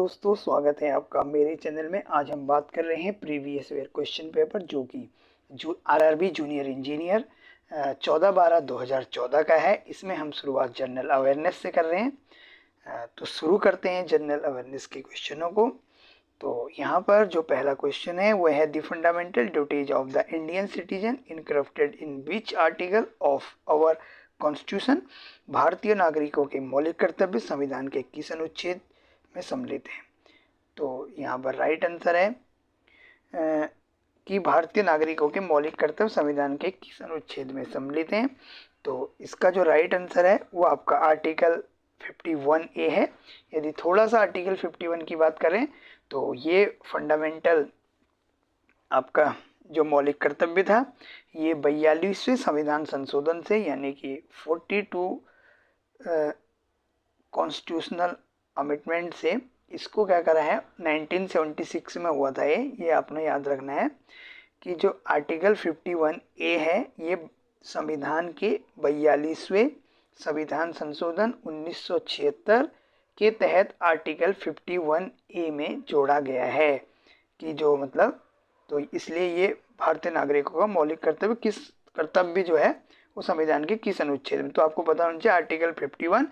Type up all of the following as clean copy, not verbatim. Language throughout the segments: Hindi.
दोस्तों, स्वागत है आपका मेरे चैनल में। आज हम बात कर रहे हैं प्रीवियस ईयर क्वेश्चन पेपर जो आरआरबी जूनियर इंजीनियर 14/12/2014 का है। इसमें हम शुरुआत जनरल अवेयरनेस से कर रहे हैं। तो शुरू करते हैं जनरल अवेयरनेस के क्वेश्चनों को। तो यहाँ पर जो पहला क्वेश्चन है वह है the fundamental duties of the Indian citizen encrafted in which article of our constitution. भारतीय नागरिकों के मौलिक कर्तव्य संविधान के किस अनुच्छेद में सम्मिलित हैं। तो यहाँ पर राइट आंसर है कि भारतीय नागरिकों के मौलिक कर्तव्य संविधान के किस अनुच्छेद में सम्मिलित हैं। तो इसका जो राइट आंसर है वो आपका आर्टिकल 51A है। यदि थोड़ा सा आर्टिकल 51 की बात करें तो ये फंडामेंटल आपका जो मौलिक कर्तव्य था ये 42वें संविधान संशोधन से यानी कि 42 कॉन्स्टिट्यूशनल अमेंडमेंट से इसको क्या करा है 1976 में हुआ था। ये आपने याद रखना है कि जो आर्टिकल 51A है ये संविधान के 42वें संविधान संशोधन 1976 के तहत आर्टिकल 51A में जोड़ा गया है कि जो मतलब तो इसलिए ये भारतीय नागरिकों का मौलिक कर्तव्य जो है वो संविधान के किस अनुच्छेद में। तो आपको पता होना चाहिए आर्टिकल 51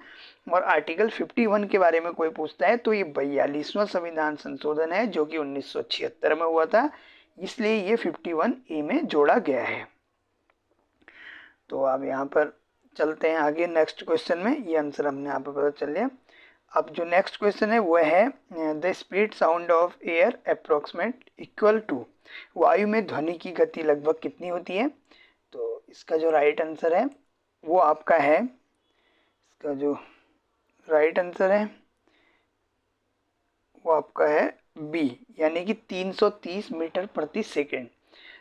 और आर्टिकल 51 के बारे में कोई पूछता है तो ये 42वां संविधान संशोधन है जो कि 1976 में हुआ था, इसलिए ये 51A में जोड़ा गया है। तो अब यहाँ पर चलते हैं आगे नेक्स्ट क्वेश्चन में। ये आंसर हमने यहाँ पर पता चल गया। अब जो नेक्स्ट क्वेश्चन है वह है the speed sound of air approximate equal to. वायु में ध्वनि की गति लगभग कितनी होती है। तो इसका जो राइट आंसर है वो आपका है, इसका जो राइट आंसर है वो आपका है बी यानी कि 330 मीटर प्रति सेकेंड।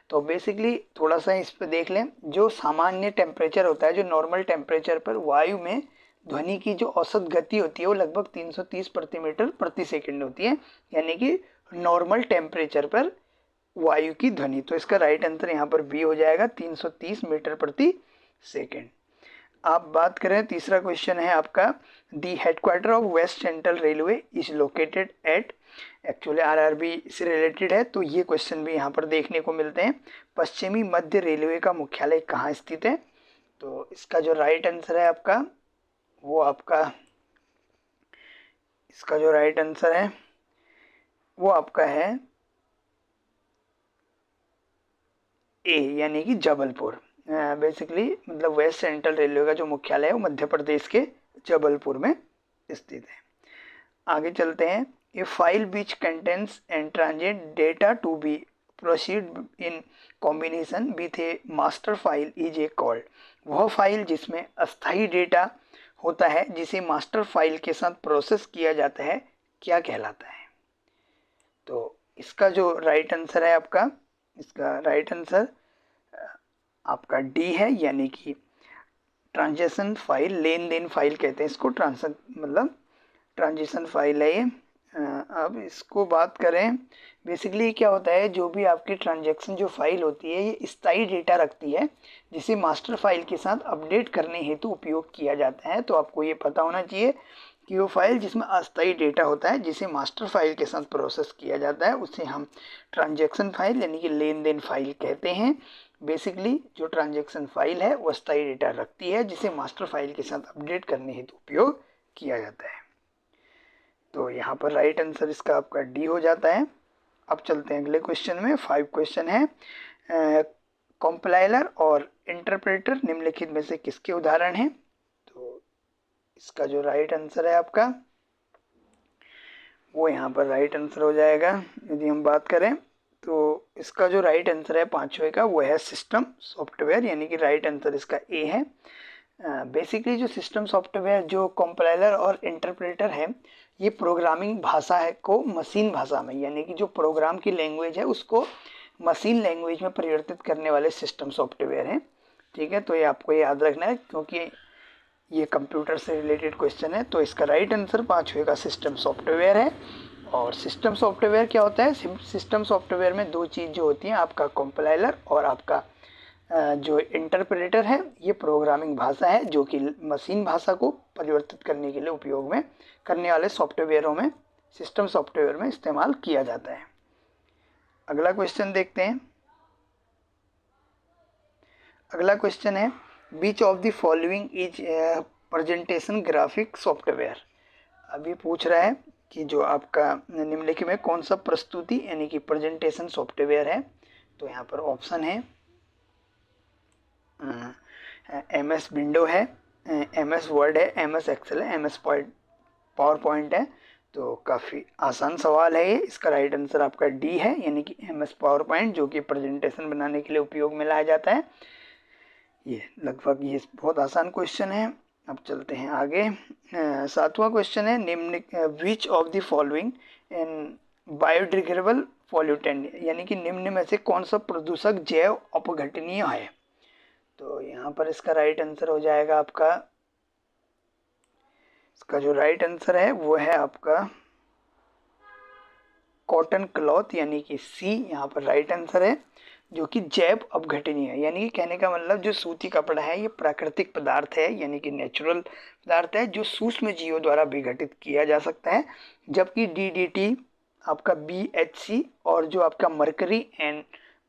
तो बेसिकली थोड़ा सा इस पर देख लें, जो सामान्य टेम्परेचर होता है, जो नॉर्मल टेम्परेचर पर वायु में ध्वनि की जो औसत गति होती है वो लगभग 330 प्रति मीटर प्रति सेकेंड होती है, यानी कि नॉर्मल टेम्परेचर पर वायु की ध्वनि। तो इसका राइट आंसर यहाँ पर बी हो जाएगा 330 मीटर प्रति सेकेंड। आप बात करें तीसरा क्वेश्चन है आपका the headquarter of West Central Railway is located at. Actually RRB से रिलेटेड है तो ये क्वेश्चन भी यहाँ पर देखने को मिलते हैं। पश्चिमी मध्य रेलवे का मुख्यालय कहाँ स्थित है। तो इसका जो राइट आंसर है आपका वो आपका इसका जो राइट आंसर है वो आपका है ए यानी कि जबलपुर। बेसिकली मतलब वेस्ट सेंट्रल रेलवे का जो मुख्यालय है वो मध्य प्रदेश के जबलपुर में स्थित है। आगे चलते हैं। A file which contains and transit data to be proceed in combination with a master file is a called. वह फाइल जिसमें अस्थायी डेटा होता है जिसे मास्टर फाइल के साथ प्रोसेस किया जाता है क्या कहलाता है। तो इसका जो राइट आंसर है आपका, इसका राइट आंसर आपका डी है यानी कि ट्रांजैक्शन फाइल, लेन देन फाइल कहते हैं इसको, ट्रांजिशन फाइल है ये। अब इसको बात करें, बेसिकली क्या होता है जो भी आपकी ट्रांजैक्शन जो फाइल होती है ये स्थायी डेटा रखती है जिसे मास्टर फाइल के साथ अपडेट करने हेतु उपयोग किया जाता है। तो आपको ये पता होना चाहिए कि वो फाइल जिसमें अस्थायी डेटा होता है जिसे मास्टर फाइल के साथ प्रोसेस किया जाता है उसे हम ट्रांजैक्शन फाइल यानी कि लेन देन फाइल कहते हैं। बेसिकली जो ट्रांजैक्शन फाइल है वो अस्थायी डेटा रखती है जिसे मास्टर फाइल के साथ अपडेट करने हेतु उपयोग किया जाता है। तो यहाँ पर राइट आंसर इसका आपका डी हो जाता है। अब चलते हैं अगले क्वेश्चन में। 5 क्वेश्चन है। कंपाइलर और इंटरप्रेटर निम्नलिखित में से किसके उदाहरण हैं। तो इसका जो राइट आंसर है आपका वो यहाँ पर राइट आंसर हो जाएगा। यदि हम बात करें तो इसका जो राइट आंसर है 5वें का वो है सिस्टम सॉफ्टवेयर, यानी कि राइट आंसर इसका ए है। बेसिकली जो सिस्टम सॉफ्टवेयर जो कंपाइलर और इंटरप्रेटर है ये प्रोग्रामिंग भाषा है को मशीन भाषा में यानी कि जो प्रोग्राम की लैंग्वेज है उसको मशीन लैंग्वेज में परिवर्तित करने वाले सिस्टम सॉफ्टवेयर हैं। ठीक है, तो ये आपको याद रखना है क्योंकि ये कंप्यूटर से रिलेटेड क्वेश्चन है। तो इसका राइट आंसर 5वें का सिस्टम सॉफ्टवेयर है। और सिस्टम सॉफ्टवेयर क्या होता है, सिस्टम सॉफ्टवेयर में 2 चीज़ जो होती हैं, आपका कंपाइलर और आपका जो इंटरप्रेटर है। ये प्रोग्रामिंग भाषा है जो कि मशीन भाषा को परिवर्तित करने के लिए उपयोग में करने वाले सॉफ्टवेयरों में सिस्टम सॉफ्टवेयर में इस्तेमाल किया जाता है। अगला क्वेश्चन देखते हैं। अगला क्वेश्चन है which of the following is presentation graphic software. अभी पूछ रहा है कि जो आपका निम्नलिखित में कौन सा प्रस्तुति यानी कि प्रेजेंटेशन सॉफ्टवेयर है। तो यहाँ पर ऑप्शन है MS विंडो है, MS वर्ड है, MS एक्सेल है, MS पावर पॉइंट है। तो काफ़ी आसान सवाल है ये। इसका राइट आंसर आपका डी है, यानी कि MS पावर पॉइंट, जो कि प्रेजेंटेशन बनाने के लिए उपयोग में लाया जाता है। ये लगभग ये बहुत आसान क्वेश्चन है। अब चलते हैं आगे। 7वां क्वेश्चन है निम्न which of the following in biodegradable pollutant, यानी कि निम्न में से कौन सा प्रदूषक जैव अपघटनीय है। तो यहाँ पर इसका राइट आंसर हो जाएगा आपका, इसका जो राइट आंसर है वो है आपका कॉटन क्लॉथ, यानी कि सी यहाँ पर राइट आंसर है, जो कि जैव अपघटनीय है। यानी कि कहने का मतलब जो सूती कपड़ा है ये प्राकृतिक पदार्थ है, यानी कि नेचुरल पदार्थ है जो सूक्ष्म जीवों द्वारा विघटित किया जा सकता है। जबकि DDT आपका BHC और जो आपका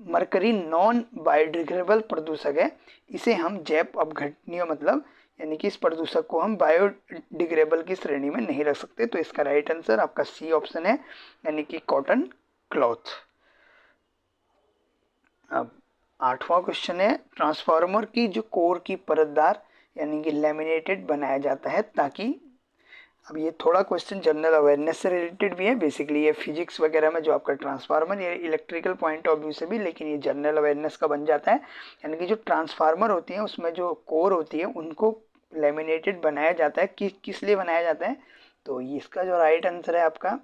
मरकरी नॉन बायोडिग्रेडेबल प्रदूषक है, इसे हम जैव अपघटनीय मतलब यानी कि इस प्रदूषक को हम बायोडिग्रेडेबल की श्रेणी में नहीं रख सकते। तो इसका राइट आंसर आपका सी ऑप्शन है, यानी कि कॉटन क्लॉथ। अब 8वां क्वेश्चन है ट्रांसफार्मर की जो कोर की परतदार यानी कि लैमिनेटेड बनाया जाता है ताकि, अब ये थोड़ा क्वेश्चन जनरल अवेयरनेस से रिलेटेड भी है। बेसिकली ये फिजिक्स वगैरह में जो आपका ट्रांसफार्मर, ये इलेक्ट्रिकल पॉइंट ऑफ व्यू से भी, लेकिन ये जनरल अवेयरनेस का बन जाता है। यानी कि जो ट्रांसफार्मर होती है उसमें जो कोर होती है उनको लैमिनेटेड बनाया जाता है। किस लिए बनाया जाता है। तो इसका जो राइट आंसर है आपका,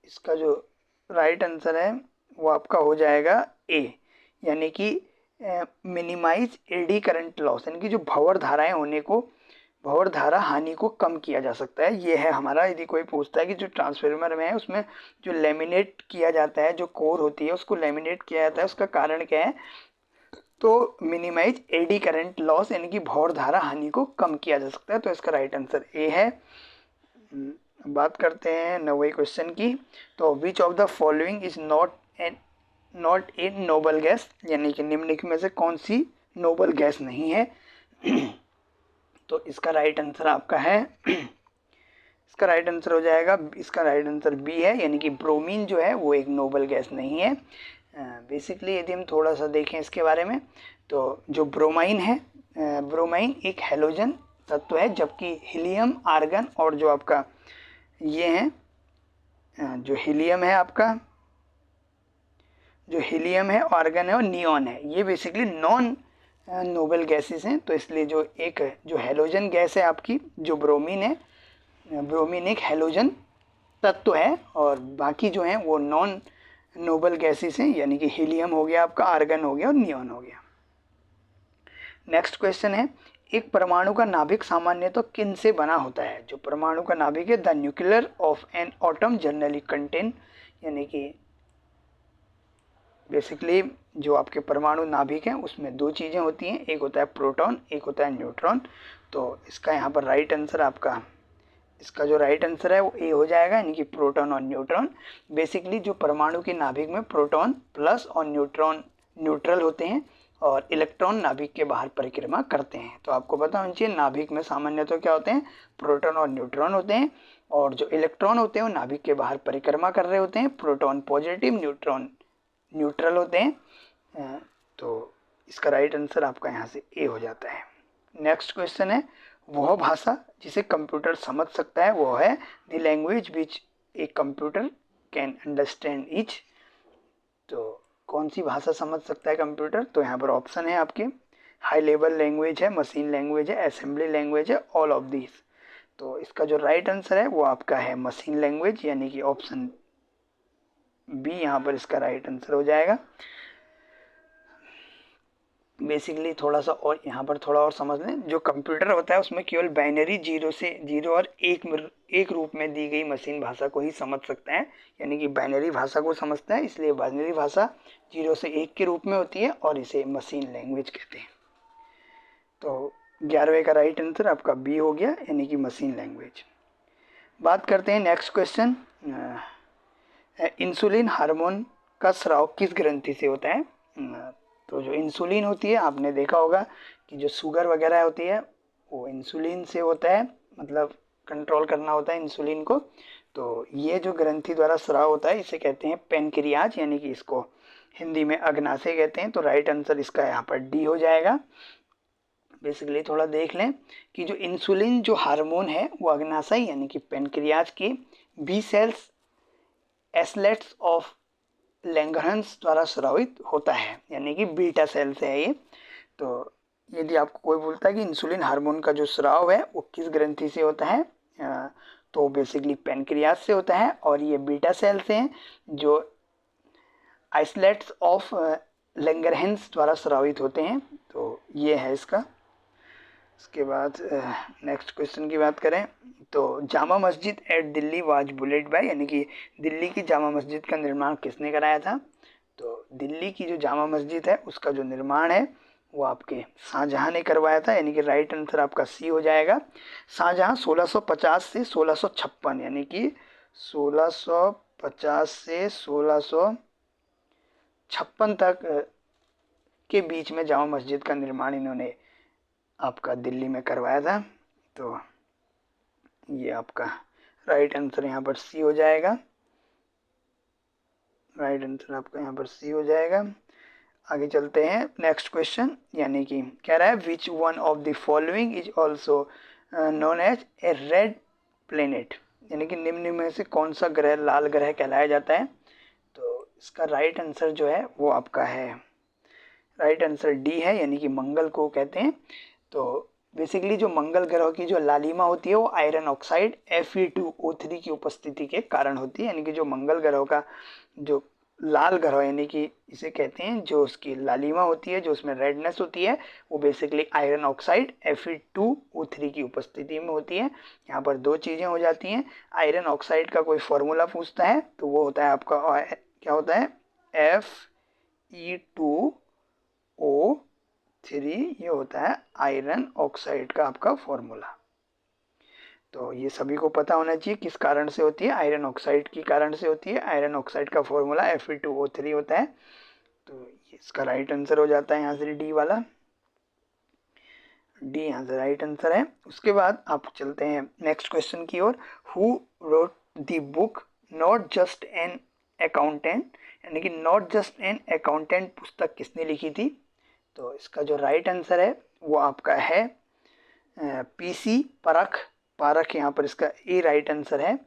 इसका जो राइट आंसर है वो आपका हो जाएगा ए, यानी कि मिनिमाइज एडी करंट लॉस, यानी कि जो भंवर धाराएं होने को, भंवर धारा हानि को कम किया जा सकता है। ये है हमारा, यदि कोई पूछता है कि जो ट्रांसफार्मर में है उसमें जो लेमिनेट किया जाता है, जो कोर होती है उसको लेमिनेट किया जाता है, उसका कारण क्या है। तो मिनिमाइज एडी करंट लॉस, यानी कि भंवर धारा हानि को कम किया जा सकता है। तो इसका राइट आंसर ए है। बात करते हैं 9वें क्वेश्चन की। तो which of the following is not a noble gas, यानी कि निम्नलिखित में से कौन सी नोबल गैस नहीं है। तो इसका राइट आंसर आपका है, इसका राइट आंसर हो जाएगा, इसका राइट आंसर बी है, यानी कि ब्रोमीन जो है वो एक नोबल गैस नहीं है। बेसिकली यदि हम थोड़ा सा देखें इसके बारे में, तो जो ब्रोमाइन है, ब्रोमाइन एक हैलोजन तत्व है, जबकि हीलियम, आर्गन और जो आपका ये हैं, जो हीलियम है आपका, जो हीलियम है, आर्गन है और नियॉन है, ये बेसिकली नॉन नोबल गैसेस हैं। तो इसलिए जो एक जो हैलोजन गैस है आपकी, जो ब्रोमीन है, ब्रोमीन एक हैलोजन तत्व है और बाकी जो हैं वो नॉन नोबल गैसेस हैं, यानी कि हीलियम हो गया आपका, आर्गन हो गया और नियॉन हो गया। नेक्स्ट क्वेश्चन है एक परमाणु का नाभिक सामान्य तो किन से बना होता है। जो परमाणु का नाभिक है, the nuclear of an atom generally contain, यानी कि बेसिकली जो आपके परमाणु नाभिक हैं उसमें दो चीज़ें होती हैं, एक होता है प्रोटॉन, एक होता है न्यूट्रॉन। तो इसका यहाँ पर राइट आंसर आपका, इसका जो राइट आंसर है वो ए हो जाएगा, यानी कि प्रोटॉन और न्यूट्रॉन। बेसिकली जो परमाणु के नाभिक में प्रोटॉन प्लस और न्यूट्रॉन न्यूट्रल होते हैं और इलेक्ट्रॉन नाभिक के बाहर परिक्रमा करते हैं। तो आपको पता होना चाहिए नाभिक में सामान्यतः क्या होते हैं, प्रोटॉन और न्यूट्रॉन होते हैं, और जो इलेक्ट्रॉन होते हैं वो नाभिक के बाहर परिक्रमा कर रहे होते हैं। प्रोटॉन पॉजिटिव, न्यूट्रॉन न्यूट्रल होते हैं। तो इसका राइट आंसर आपका यहाँ से ए हो जाता है। नेक्स्ट क्वेश्चन है वह भाषा जिसे कंप्यूटर समझ सकता है वो है the language which a computer can understand etch. तो कौन सी भाषा समझ सकता है कंप्यूटर। तो यहाँ पर ऑप्शन है आपके, हाई लेवल लैंग्वेज है, मशीन लैंग्वेज है, असेंबली लैंग्वेज है, ऑल ऑफ दिस। तो इसका जो राइट आंसर है वो आपका है मशीन लैंग्वेज, यानी कि ऑप्शन बी यहाँ पर इसका राइट आंसर हो जाएगा। बेसिकली थोड़ा सा और यहाँ पर थोड़ा और समझ लें, जो कंप्यूटर होता है उसमें केवल बाइनरी जीरो और एक रूप में दी गई मशीन भाषा को ही समझ सकता है, यानी कि बाइनरी भाषा को समझता है, इसलिए बाइनरी भाषा 0 से 1 के रूप में होती है और इसे मशीन लैंग्वेज कहते हैं। तो 11वें का राइट आंसर आपका बी हो गया, यानी कि मशीन लैंग्वेज। बात करते हैं नेक्स्ट क्वेश्चन। इंसुलिन हार्मोन का स्राव किस ग्रंथि से होता है? तो जो इंसुलिन होती है, आपने देखा होगा कि जो शुगर वगैरह होती है वो इंसुलिन से होता है, मतलब कंट्रोल करना होता है इंसुलिन को। तो ये जो ग्रंथि द्वारा स्राव होता है इसे कहते हैं पेनक्रियाज, यानी कि इसको हिंदी में अग्नाशय कहते हैं। तो राइट आंसर इसका यहाँ पर डी हो जाएगा। बेसिकली थोड़ा देख लें कि जो इंसुलिन जो हार्मोन है वो अग्नाशय यानी कि पेनक्रियाज की B sales islets of Langerhans द्वारा स्रावित होता है, यानी कि बीटा सेल्स है ये। तो यदि आपको कोई बोलता है कि इंसुलिन हार्मोन का जो स्राव है वो किस ग्रंथि से होता है, तो बेसिकली पेनक्रियाज से होता है, और ये बीटा सेल्स हैं जो आइसलेट्स ऑफ लैंगरहंस द्वारा स्रावित होते हैं। तो ये है इसका। इसके बाद नेक्स्ट क्वेश्चन की बात करें तो Jama Masjid at Delhi was built by, यानी कि दिल्ली की जामा मस्जिद का निर्माण किसने कराया था? तो दिल्ली की जो जामा मस्जिद है उसका जो निर्माण है वो आपके शाहजहां ने करवाया था, यानी कि राइट आंसर आपका सी हो जाएगा। शाहजहां 1650 से 1656, यानी कि 1650 से 1656 तक के बीच में जामा मस्जिद का निर्माण इन्होंने आपका दिल्ली में करवाया था। तो ये आपका राइट आंसर यहाँ पर सी हो जाएगा। राइट आंसर आपका यहाँ पर सी हो जाएगा। आगे चलते हैं नेक्स्ट क्वेश्चन, यानी कि कह रहा है which one of the following is also known as a red planet, यानी कि निम्न में से कौन सा ग्रह लाल ग्रह कहलाया जाता है? तो इसका राइट आंसर जो है वो आपका है, राइट आंसर डी है, यानी कि मंगल को कहते हैं। तो बेसिकली जो मंगल ग्रह की जो लालिमा होती है वो आयरन ऑक्साइड Fe2O3 की उपस्थिति के कारण होती है, यानी कि जो मंगल ग्रह का जो लाल ग्रह यानी कि इसे कहते हैं, जो उसकी लालिमा होती है, जो उसमें रेडनेस होती है, वो बेसिकली आयरन ऑक्साइड Fe2O3 की उपस्थिति में होती है। यहाँ पर दो चीज़ें हो जाती हैं। आयरन ऑक्साइड का कोई फॉर्मूला पूछता है तो वो होता है आपका क्या होता है Fe2O3, ये होता है आयरन ऑक्साइड का आपका फॉर्मूला। तो ये सभी को पता होना चाहिए किस कारण से होती है, आयरन ऑक्साइड की कारण से होती है। आयरन ऑक्साइड का फॉर्मूला Fe2O3 होता है। तो इसका राइट आंसर हो जाता है यहाँ से डी वाला। डी यहाँ से राइट आंसर है। उसके बाद आप चलते हैं नेक्स्ट क्वेश्चन की ओर। Who wrote the book not just an accountant, यानी कि नॉट जस्ट एन अकाउंटेंट पुस्तक किसने लिखी थी? तो इसका जो राइट आंसर है वो आपका है पीसी परख। पारख यहाँ पर इसका ए राइट आंसर है।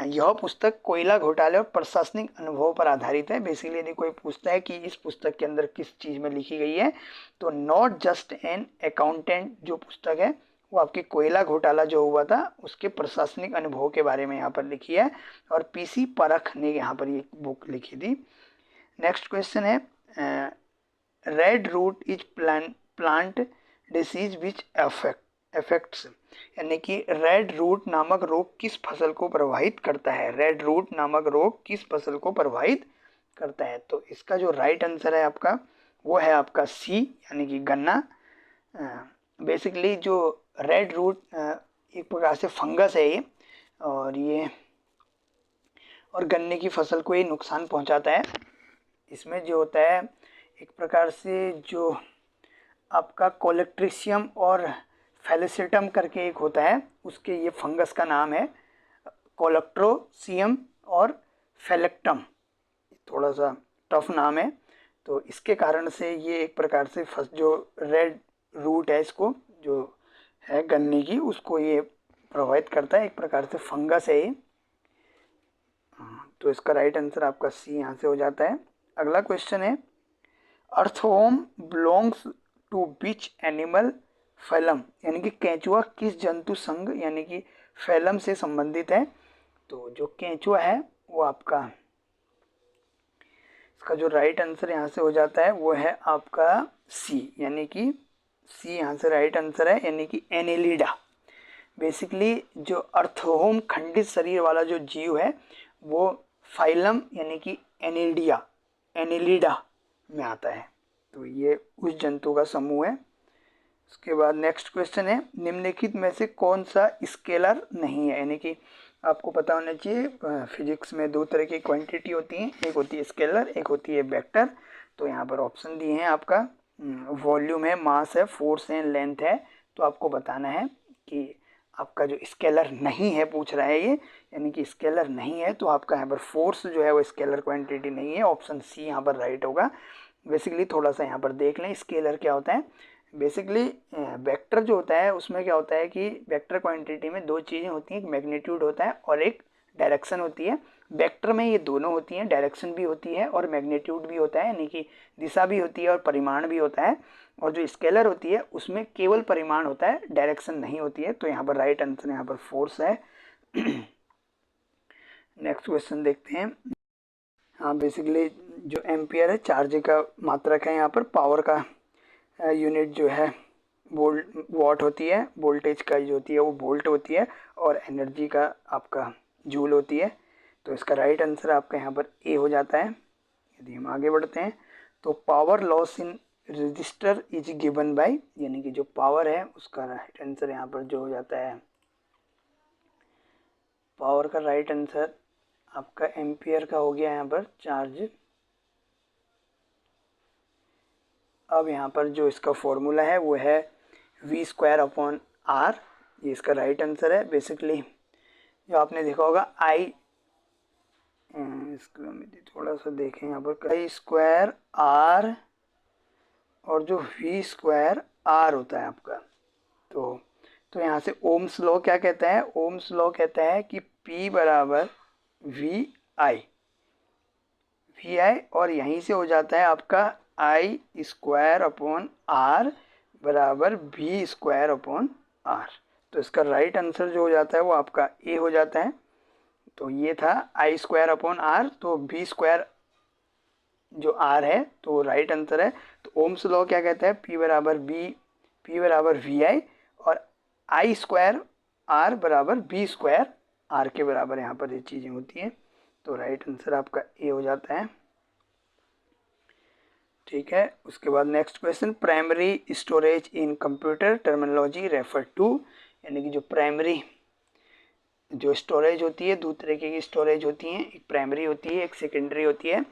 यह पुस्तक कोयला घोटाले और प्रशासनिक अनुभव पर आधारित है। बेसिकली यदि कोई पूछता है कि इस पुस्तक के अंदर किस चीज़ में लिखी गई है, तो नॉट जस्ट एन अकाउंटेंट जो पुस्तक है वो आपके कोयला घोटाला जो हुआ था उसके प्रशासनिक अनुभव के बारे में यहाँ पर लिखी है, और पीसी परख ने यहाँ पर ये बुक लिखी थी। नेक्स्ट क्वेश्चन है red root is plant disease which affects, यानी कि रेड रूट नामक रोग किस फसल को प्रभावित करता है? रेड रूट नामक रोग किस फसल को प्रभावित करता है? तो इसका जो राइट आंसर है आपका वो है आपका सी, यानी कि गन्ना। बेसिकली जो रेड रूट एक प्रकार से फंगस है ये, और गन्ने की फसल को ये नुकसान पहुंचाता है। इसमें जो होता है एक प्रकार से जो आपका कोलेक्ट्रिशियम और फेलिसिटम करके एक होता है, उसके ये फंगस का नाम है कोलेक्ट्रोसियम और फेलेक्टम, थोड़ा सा टफ नाम है। तो इसके कारण से ये एक प्रकार से जो रेड रूट है इसको जो है गन्ने की उसको ये प्रभावित करता है, एक प्रकार से फंगस है ये। तो इसका राइट आंसर आपका सी यहाँ से हो जाता है। अगला क्वेश्चन है earthworm belongs to which animal phylum, यानी कि केंचुआ किस जंतु संघ यानी कि फैलम से संबंधित है? तो जो केंचुआ है वो आपका, इसका जो राइट आंसर यहाँ से हो जाता है वो है आपका सी, यानी कि सी यहाँ से राइट आंसर है, यानी कि एनेलिडा। बेसिकली जो अर्थवर्म खंडित शरीर वाला जो जीव है वो फाइलम यानी कि एनेलिडा में आता है। तो ये उस जंतु का समूह है। उसके बाद नेक्स्ट क्वेश्चन है, निम्नलिखित में से कौन सा स्केलर नहीं है। यानी कि आपको पता होना चाहिए फिजिक्स में दो तरह की क्वांटिटी होती हैं, एक होती है स्केलर, एक होती है वेक्टर। तो यहाँ पर ऑप्शन दिए हैं, आपका वॉल्यूम है, मास है, फोर्स है, लेंथ है। तो आपको बताना है कि आपका जो स्केलर नहीं है पूछ रहा है ये, यानी कि स्केलर नहीं है तो आपका यहाँ पर फोर्स जो है वो स्केलर क्वांटिटी नहीं है। ऑप्शन सी यहाँ पर राइट होगा। बेसिकली थोड़ा सा यहाँ पर देख लें स्केलर क्या होता है। बेसिकली वेक्टर जो होता है उसमें क्या होता है कि वेक्टर क्वांटिटी में दो चीज़ें होती हैं, एक मैग्नीट्यूड होता है और एक डायरेक्शन होती है। वेक्टर में ये दोनों होती हैं, डायरेक्शन भी होती है और मैग्नीट्यूड भी होता है, यानी कि दिशा भी होती है और परिमाण भी होता है। और जो स्केलर होती है उसमें केवल परिमाण होता है, डायरेक्शन नहीं होती है। तो यहाँ पर राइट आंसर यहाँ पर फोर्स है। नेक्स्ट क्वेश्चन देखते हैं। हाँ, बेसिकली जो एम्पियर है चार्ज का मात्रक है, यहाँ पर पावर का यूनिट जो है वोल्ट वॉट होती है, वोल्टेज का जो होती है वो वोल्ट होती है और एनर्जी का आपका जूल होती है। तो इसका राइट आंसर आपका यहाँ पर ए हो जाता है। यदि हम आगे बढ़ते हैं तो power loss in register is given by, यानी कि जो पावर है उसका राइट आंसर यहाँ पर जो हो जाता है, पावर का राइट आंसर आपका एम्पियर का हो गया यहाँ पर चार्ज। अब यहाँ पर जो इसका फॉर्मूला है वो है v²/r, ये इसका राइट आंसर है। बेसिकली जो आपने देखा होगा आई, इसको थोड़ा सा देखें यहाँ पर, i²r और जो v²r होता है आपका, तो यहाँ से ओम्स लॉ क्या कहता है, ओम्स लॉ कहता है कि P बराबर वी आई और यहीं से हो जाता है आपका I²/r बराबर v²/r। तो इसका राइट आंसर जो हो जाता है वो आपका ए हो जाता है। तो ये था I²/r, तो v² जो r है तो राइट आंसर है। तो ओम्स लॉ क्या कहता है, P बराबर वी आई और I²r बराबर v²r के बराबर यहाँ पर ये चीज़ें होती हैं। तो राइट आंसर आपका ए हो जाता है। ठीक है, उसके बाद next question, primary storage in computer terminology refer to, यानी कि जो प्राइमरी जो स्टोरेज होती है, दो तरीके की स्टोरेज होती हैं, एक प्राइमरी होती है, एक सेकेंडरी होती है।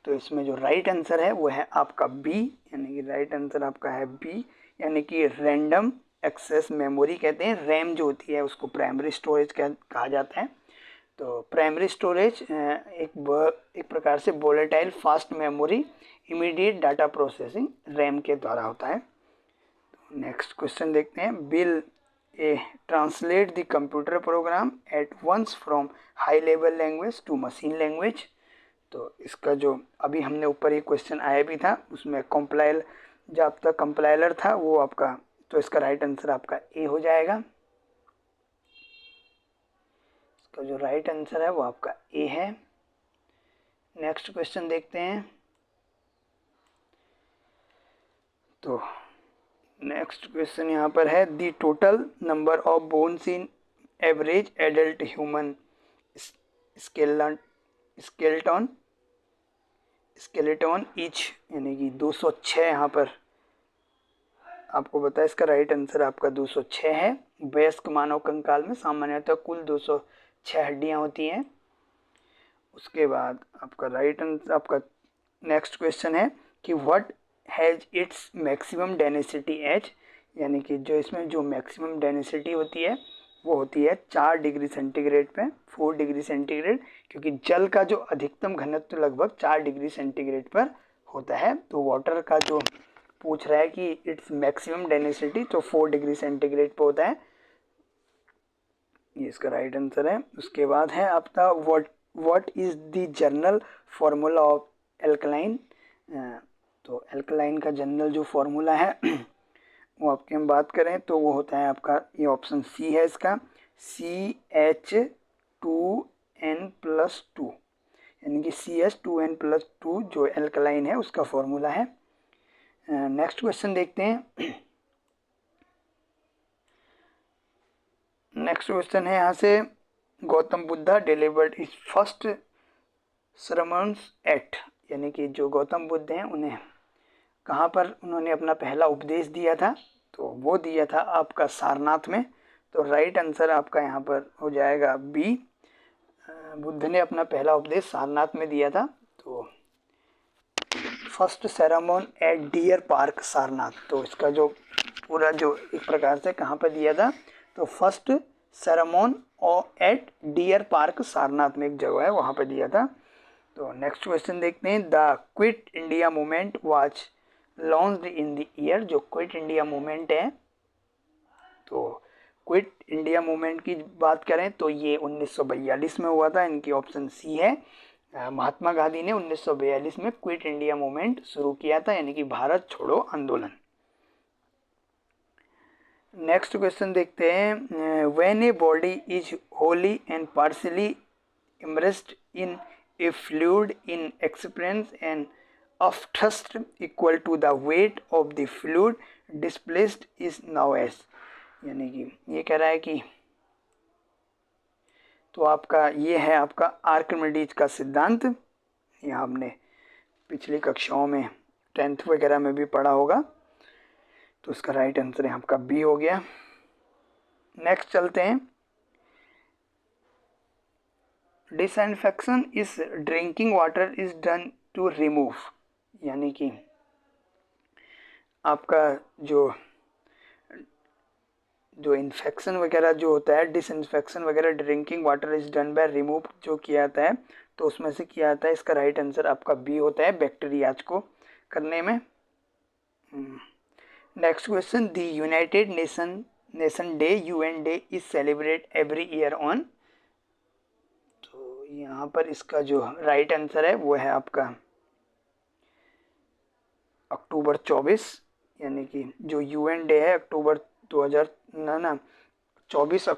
तो इसमें जो राइट आंसर है वो है आपका बी, यानी कि राइट आंसर आपका है बी, यानी कि रैंडम एक्सेस मेमोरी कहते हैं। रैम जो होती है उसको प्राइमरी स्टोरेज कहा जाता है। तो प्राइमरी स्टोरेज एक प्रकार से volatile fast memory immediate data processing RAM के द्वारा होता है। तो नेक्स्ट क्वेश्चन देखते हैं, will a translate the computer program at once from high level language to machine language. तो इसका जो अभी हमने ऊपर एक क्वेश्चन आया भी था उसमें जो आपका कंप्लाइलर था वो आपका, तो इसका राइट आंसर आपका ए हो जाएगा। इसका जो राइट आंसर है वो आपका ए है। नेक्स्ट क्वेश्चन देखते हैं। तो नेक्स्ट क्वेश्चन यहाँ पर है, the total number of bones in average adult human skeleton each, यानी कि 206 यहाँ पर आपको पता है। इसका राइट आंसर आपका 206 है। वयस्क मानव कंकाल में सामान्यतः कुल 206 हड्डियाँ होती हैं। उसके बाद आपका राइट आंसर आपका नेक्स्ट क्वेश्चन है कि what has its maximum density H, यानी कि जो इसमें जो मैक्सिमम डेंसिटी होती है वो होती है 4 डिग्री सेंटीग्रेड पे, 4 डिग्री सेंटीग्रेड, क्योंकि जल का जो अधिकतम घनत्व लगभग 4 डिग्री सेंटीग्रेड पर होता है। तो वाटर का जो पूछ रहा है कि इट्स मैक्सिमम डेंसिटी, तो 4 डिग्री सेंटीग्रेड पर होता है। ये इसका राइट आंसर है। उसके बाद है आपका what is the general formula of alkaline. तो एल्कलाइन का जनरल जो फार्मूला है वो आपकी हम बात करें तो वो होता है आपका, ये ऑप्शन सी है इसका, CH2n+2, यानी कि CH2n+2 जो एल्कलाइन है उसका फॉर्मूला है। नेक्स्ट क्वेश्चन देखते हैं। नेक्स्ट क्वेश्चन है यहाँ से, Gautam Buddha delivered is first sermons at, यानी कि जो गौतम बुद्ध हैं उन्हें कहाँ पर उन्होंने अपना पहला उपदेश दिया था। तो वो दिया था आपका सारनाथ में। तो राइट आंसर आपका यहाँ पर हो जाएगा बी। बुद्ध ने अपना पहला उपदेश सारनाथ में दिया था। तो first sermon at Deer Park Sarnath, तो इसका जो पूरा जो एक प्रकार से कहाँ पर दिया था, तो first sermon at Deer Park Sarnath में एक जगह है वहाँ पर दिया था। तो नेक्स्ट क्वेश्चन देखते हैं। The quit India movement was launched in the year, जो क्विट इंडिया मूवमेंट है, तो क्विट इंडिया मूवमेंट की बात करें तो ये 1942 में हुआ था। इनकी ऑप्शन सी है। महात्मा गांधी ने 1942 में क्विट इंडिया मूवमेंट शुरू किया था, यानी कि भारत छोड़ो आंदोलन। नेक्स्ट क्वेश्चन देखते हैं। When a body is wholly and partially immersed in a fluid in experience and of thrust equal to the weight of the fluid displaced is now as, यानी कि ये कह रहा है कि तो आपका ये है आपका आर्किमिडीज का सिद्धांत। ये हमने पिछली कक्षाओं में 10th वगैरह में भी पढ़ा होगा। तो इसका राइट आंसर यहाँ आपका बी हो गया। नेक्स्ट चलते हैं। Disinfection is drinking water is done to remove, यानी कि आपका जो इन्फेक्शन वगैरह जो होता है, डिसइंफेक्शन वगैरह drinking water is done by remove जो किया जाता है, तो उसमें से किया जाता है। इसका राइट आंसर आपका बी होता है, बैक्टीरियाज को करने में। Next question. The United nation day UN day is celebrate every year on, तो यहाँ पर इसका जो राइट आंसर है वो है आपका अक्टूबर 24, यानी कि जो UN डे है अक्टूबर 24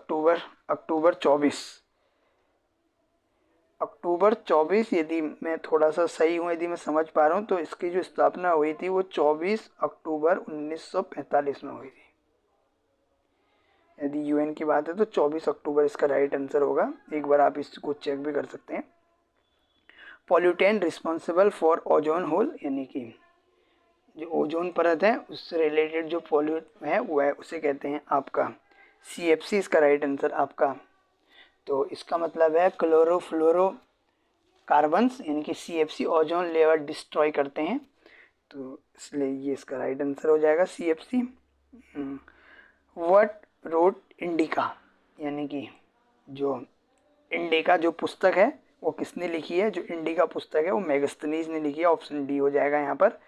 अक्टूबर 24, यदि मैं थोड़ा सा सही हूँ, यदि मैं समझ पा रहा हूँ, तो इसकी जो स्थापना हुई थी वो 24 अक्टूबर 1945 में हुई थी। यदि UN की बात है तो 24 अक्टूबर इसका राइट आंसर होगा। एक बार आप इसको चेक भी कर सकते हैं। Pollutant responsible for ozone hole, यानी कि जो ओजोन परत है उससे रिलेटेड जो पॉल्यूट है वो है, उसे कहते हैं आपका CFC। इसका राइट आंसर आपका, तो इसका मतलब है क्लोरोफ्लोरो कार्बन्स, यानी कि CFC ओजोन लेयर डिस्ट्रॉय करते हैं, तो इसलिए ये इसका राइट आंसर हो जाएगा CFC। व्हाट रोट इंडिका, यानी कि जो इंडिका जो पुस्तक है वो किसने लिखी है, जो इंडिका पुस्तक है वो मेगास्थनीज ने लिखी है। ऑप्शन डी हो जाएगा यहाँ पर।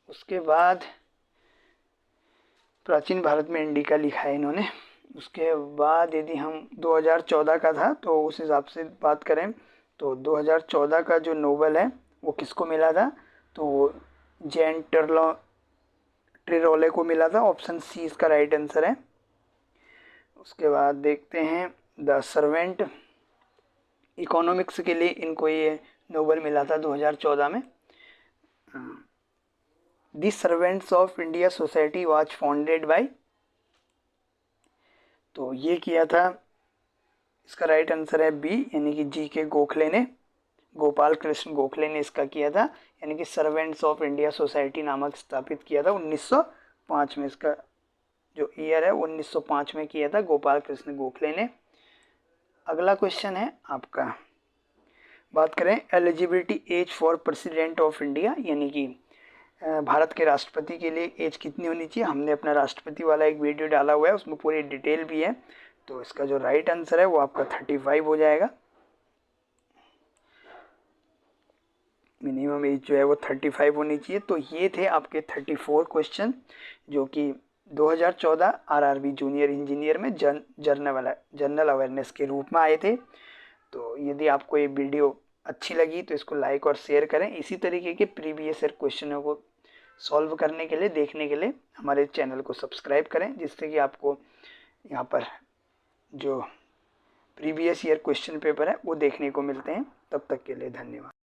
उसके बाद प्राचीन भारत में इंडिका लिखा है इन्होंने। उसके बाद यदि हम 2014 का था तो उस हिसाब से बात करें तो 2014 का जो नोबेल है वो किसको मिला था, तो वो जैन ट्रिरोले को मिला था। ऑप्शन सी इसका राइट आंसर है। उसके बाद देखते हैं द सर्वेंट, इकोनॉमिक्स के लिए इनको ये नोबेल मिला था 2014 में। The servants of India society was founded by, तो ये किया था, इसका राइट आंसर है बी, यानी कि GK गोखले ने, गोपाल कृष्ण गोखले ने इसका किया था, यानी कि सर्वेंट्स ऑफ इंडिया सोसाइटी नामक स्थापित किया था 1905 में। इसका जो ईयर है 1905 में किया था गोपाल कृष्ण गोखले ने। अगला क्वेश्चन है आपका, बात करें eligibility age for president of India, यानी कि भारत के राष्ट्रपति के लिए एज कितनी होनी चाहिए। हमने अपना राष्ट्रपति वाला एक वीडियो डाला हुआ है, उसमें पूरी डिटेल भी है। तो इसका जो राइट आंसर है वो आपका 35 हो जाएगा। मिनिमम एज जो है वो 35 होनी चाहिए। तो ये थे आपके 34 क्वेश्चन जो कि 2014 RRB जूनियर इंजीनियर में जनरल अवेयरनेस के रूप में आए थे। तो यदि आपको ये वीडियो अच्छी लगी तो इसको लाइक और शेयर करें। इसी तरीके के प्रीवियस ईयर क्वेश्चनों को सॉल्व करने के लिए, देखने के लिए हमारे चैनल को सब्सक्राइब करें, जिससे कि आपको यहाँ पर जो प्रीवियस ईयर क्वेश्चन पेपर है वो देखने को मिलते हैं। तब तक के लिए धन्यवाद।